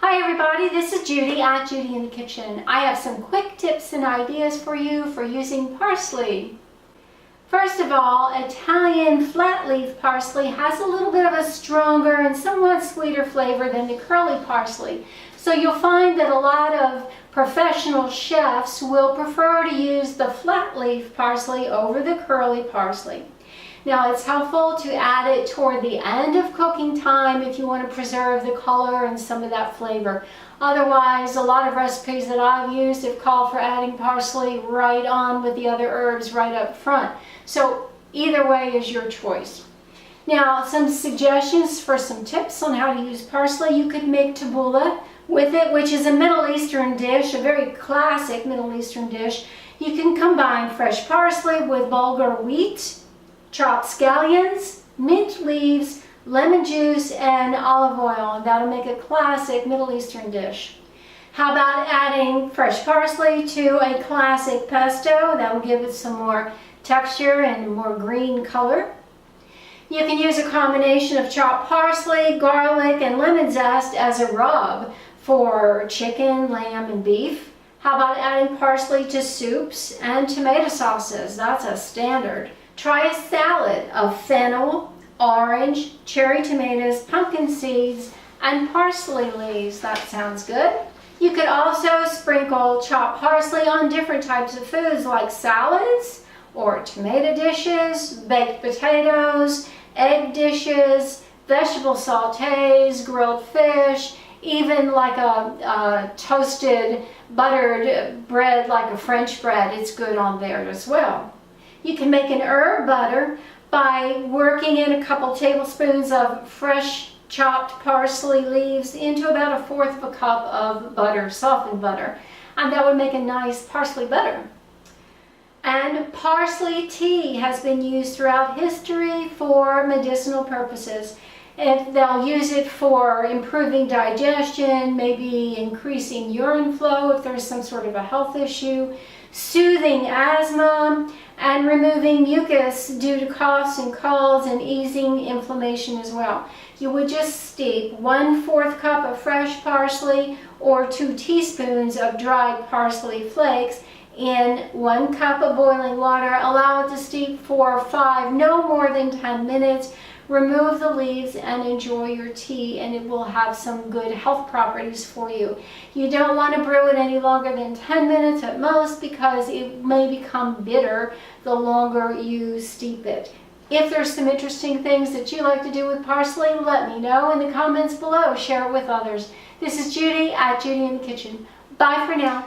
Hi everybody, this is Judy at Judy in the Kitchen. I have some quick tips and ideas for you for using parsley. First of all, Italian flat leaf parsley has a little bit of a stronger and somewhat sweeter flavor than the curly parsley. So you'll find that a lot of professional chefs will prefer to use the flat leaf parsley over the curly parsley. Now it's helpful to add it toward the end of cooking time if you want to preserve the color and some of that flavor. Otherwise, a lot of recipes that I've used have called for adding parsley right on with the other herbs right up front. So either way is your choice. Now some suggestions for some tips on how to use parsley. You could make tabbouleh with it, which is a Middle Eastern dish, a very classic Middle Eastern dish. You can combine fresh parsley with bulgur wheat, chopped scallions, mint leaves, lemon juice, and olive oil, and that'll make a classic Middle Eastern dish. How about adding fresh parsley to a classic pesto? That will give it some more texture and more green color. You can use a combination of chopped parsley, garlic, and lemon zest as a rub for chicken, lamb, and beef. How about adding parsley to soups and tomato sauces? That's a standard. Try a salad of fennel, orange, cherry tomatoes, pumpkin seeds, and parsley leaves. That sounds good. You could also sprinkle chopped parsley on different types of foods like salads or tomato dishes, baked potatoes, egg dishes, vegetable sautés, grilled fish, even like a toasted, buttered bread like a French bread. It's good on there as well. You can make an herb butter by working in a couple tablespoons of fresh chopped parsley leaves into about 1/4 cup of butter, softened butter, and that would make a nice parsley butter. And parsley tea has been used throughout history for medicinal purposes. If they'll use it for improving digestion, maybe increasing urine flow if there's some sort of a health issue, soothing asthma, and removing mucus due to coughs and colds, and easing inflammation as well. You would just steep 1/4 cup of fresh parsley or 2 teaspoons of dried parsley flakes in 1 cup of boiling water. Allow it to steep for 5, no more than 10 minutes. Remove the leaves and enjoy your tea, and it will have some good health properties for you. You don't want to brew it any longer than 10 minutes at most because it may become bitter the longer you steep it. If there's some interesting things that you like to do with parsley, let me know in the comments below. Share it with others. This is Judy at Judy in the Kitchen. Bye for now.